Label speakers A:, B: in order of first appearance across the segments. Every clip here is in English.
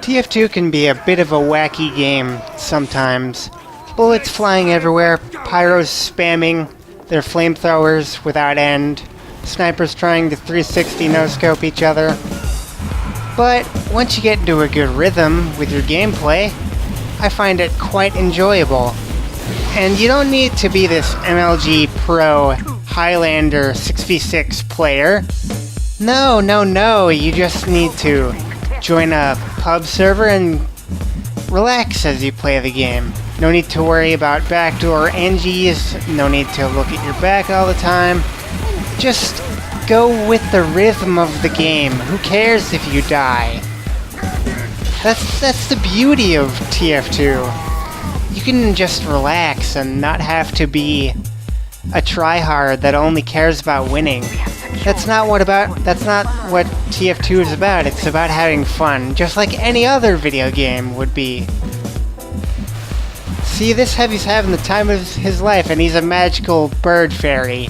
A: TF2 can be a bit of a wacky game sometimes. Bullets flying everywhere, pyros spamming their flamethrowers without end, snipers trying to 360 no-scope each other. But once you get into a good rhythm with your gameplay, I find it quite enjoyable. And you don't need to be this MLG Pro Highlander 6v6 player. No, you just need to join a pub server and relax as you play the game. No need to worry about backdoor NGs, no need to look at your back all the time. Just go with the rhythm of the game. Who cares if you die? That's the beauty of TF2. You can just relax and not have to be a tryhard that only cares about winning. That's not what TF2 is about. It's about having fun, just like any other video game would be. See, this heavy's having the time of his life, and he's a magical bird fairy.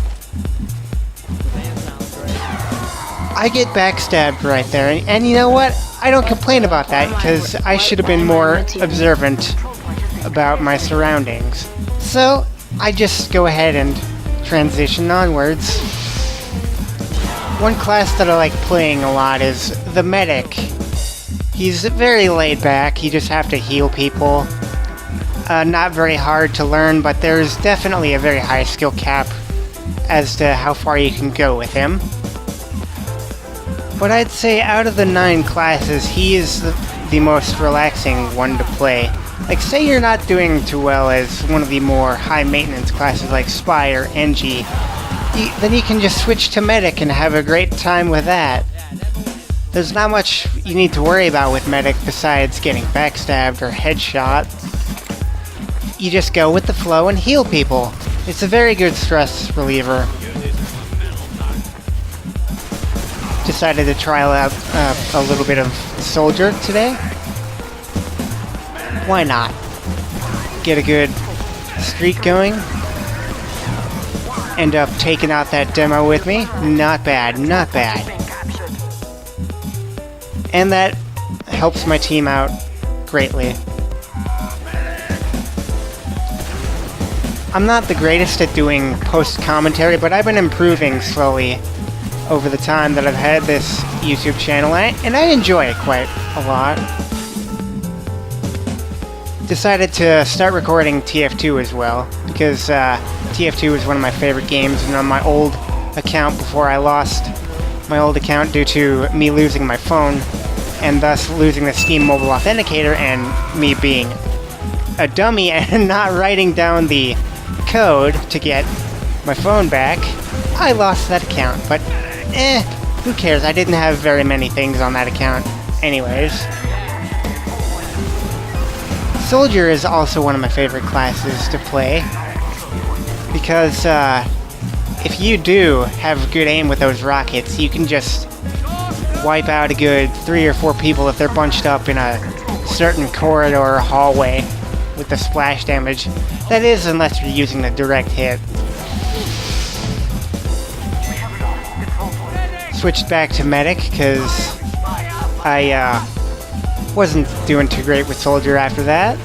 A: I get backstabbed right there, and you know what? I don't complain about that, because I should have been more observant about my surroundings. So, I just go ahead and transition onwards. One class that I like playing a lot is the medic. He's very laid back, you just have to heal people. Not very hard to learn, but there's definitely a very high skill cap as to how far you can go with him. But I'd say out of the 9 classes, he is the most relaxing one to play. Like, say you're not doing too well as one of the more high maintenance classes like Spy or NG, then you can just switch to Medic and have a great time with that. There's not much you need to worry about with Medic besides getting backstabbed or headshot. You just go with the flow and heal people. It's a very good stress reliever. Decided to try out a little bit of Soldier today. Why not? Get a good streak going. End up taking out that demo with me. Not bad, not bad. And that helps my team out greatly. I'm not the greatest at doing post-commentary, but I've been improving slowly over the time that I've had this YouTube channel, and I enjoy it quite a lot. Decided to start recording TF2 as well, because TF2 is one of my favorite games, and on my old account before I lost my old account due to me losing my phone, and thus losing the Steam Mobile Authenticator, and me being a dummy and not writing down the code to get my phone back, I lost that account, but who cares? I didn't have very many things on that account anyways. Soldier is also one of my favorite classes to play, because if you do have good aim with those rockets, you can just wipe out a good 3 or 4 people if they're bunched up in a certain corridor or hallway with the splash damage. That is, unless you're using the direct hit. Switched back to Medic, because I wasn't doing too great with Soldier after that.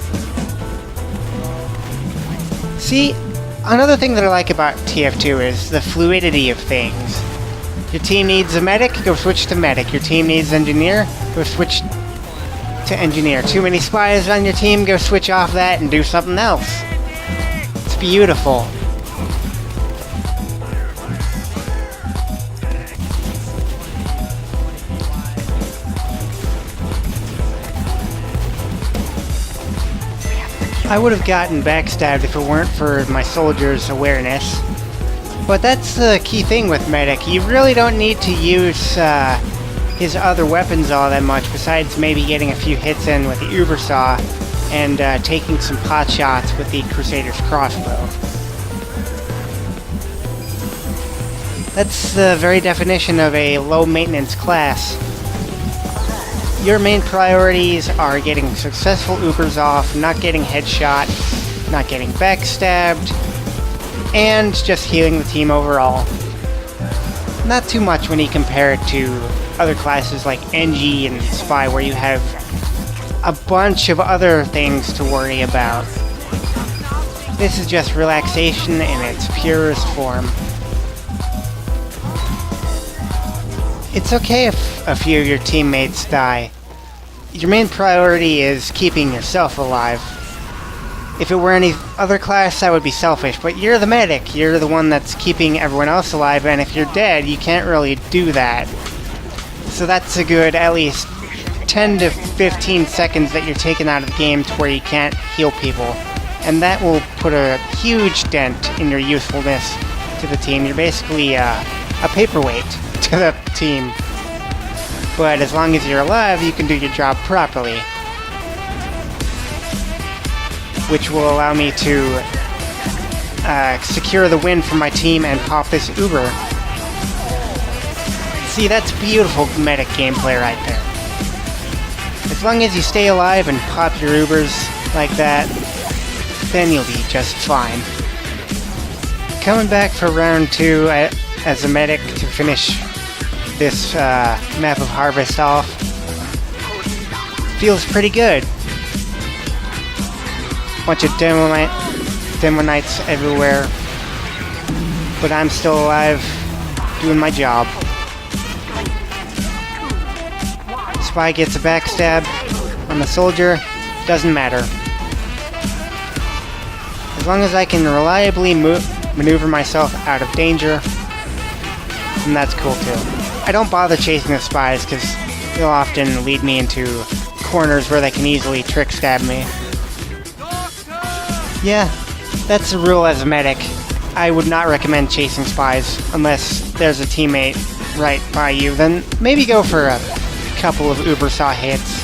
A: See, another thing that I like about TF2 is the fluidity of things. Your team needs a Medic, go switch to Medic. Your team needs Engineer, go switch to Engineer. Too many spies on your team, go switch off that and do something else. It's beautiful. I would have gotten backstabbed if it weren't for my Soldier's awareness. But that's the key thing with Medic. You really don't need to use his other weapons all that much, besides maybe getting a few hits in with the Ubersaw and taking some pot shots with the Crusader's crossbow. That's the very definition of a low-maintenance class. Your main priorities are getting successful Ubers off, not getting headshot, not getting backstabbed, and just healing the team overall. Not too much when you compare it to other classes like NG and Spy, where you have a bunch of other things to worry about. This is just relaxation in its purest form. It's okay if a few of your teammates die. Your main priority is keeping yourself alive. If it were any other class, that would be selfish, but you're the medic. You're the one that's keeping everyone else alive, and if you're dead, you can't really do that. So that's a good at least 10 to 15 seconds that you're taken out of the game to where you can't heal people. And that will put a huge dent in your usefulness to the team. You're basically a paperweight to the team. But as long as you're alive, you can do your job properly. Which will allow me to secure the win for my team and pop this Uber. See, that's beautiful medic gameplay right there. As long as you stay alive and pop your Ubers like that, then you'll be just fine. Coming back for round 2 as a medic to finish this map of Harvest off feels pretty good. Bunch of demonites everywhere, but I'm still alive, doing my job. Spy gets a backstab on the soldier, doesn't matter. As long as I can reliably maneuver myself out of danger, then that's cool too. I don't bother chasing the spies because they'll often lead me into corners where they can easily trick stab me. Yeah, that's the rule as a medic. I would not recommend chasing spies unless there's a teammate right by you. Then maybe go for a couple of Ubersaw hits.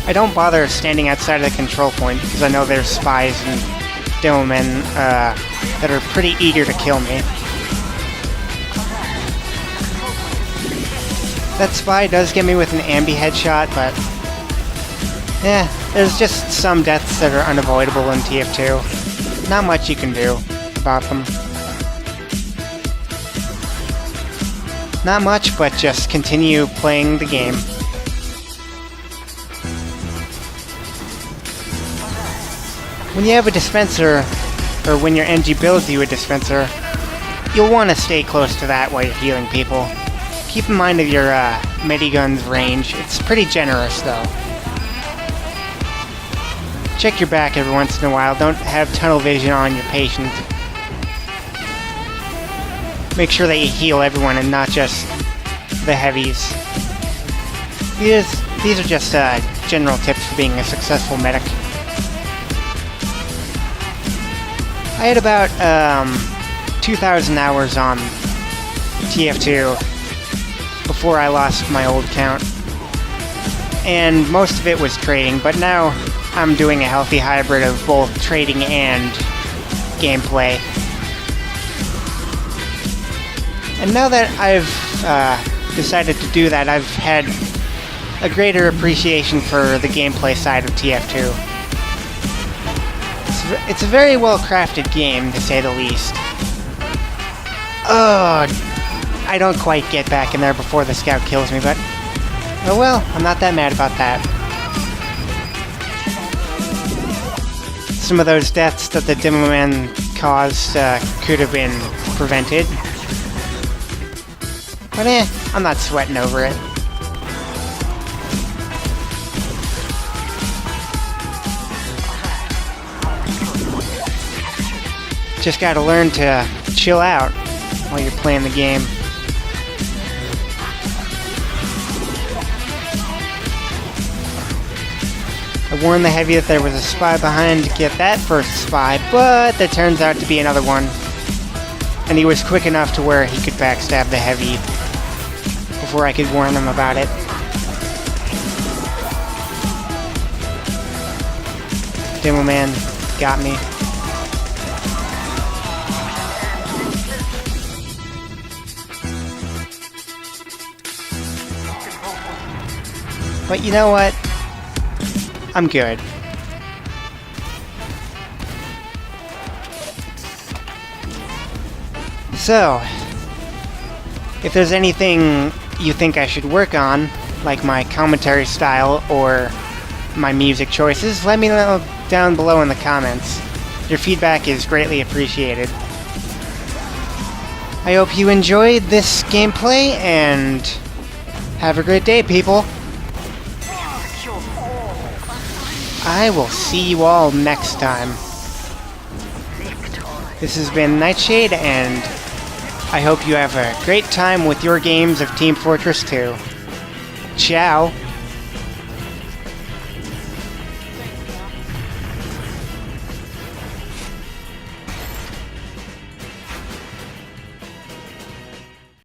A: I don't bother standing outside of the control point because I know there's spies and demo men that are pretty eager to kill me. That spy does get me with an ambi headshot, but yeah, there's just some deaths that are unavoidable in TF2. Not much you can do about them. Not much, but just continue playing the game. When you have a dispenser, or when your NG builds you a dispenser, you'll want to stay close to that while you're healing people. Keep in mind of your medigun's range. It's pretty generous, though. Check your back every once in a while. Don't have tunnel vision on your patient. Make sure that you heal everyone and not just the heavies. These are just general tips for being a successful medic. I had about 2,000 hours on TF2 before I lost my old count. And most of it was trading, but now I'm doing a healthy hybrid of both trading and gameplay. And now that I've decided to do that, I've had a greater appreciation for the gameplay side of TF2. It's a very well-crafted game, to say the least. Oh, I don't quite get back in there before the scout kills me, but oh well, I'm not that mad about that. Some of those deaths that the demo man caused could have been prevented. But I'm not sweating over it. Just gotta learn to chill out while you're playing the game. I warned the heavy that there was a spy behind to get that first spy, but there turns out to be another one. And he was quick enough to where he could backstab the heavy before I could warn him about it. Demo man got me. But you know what? I'm good. So, if there's anything you think I should work on, like my commentary style or my music choices, let me know down below in the comments. Your feedback is greatly appreciated. I hope you enjoyed this gameplay, and have a great day, people. I will see you all next time. This has been Nightshade, and I hope you have a great time with your games of Team Fortress 2. Ciao!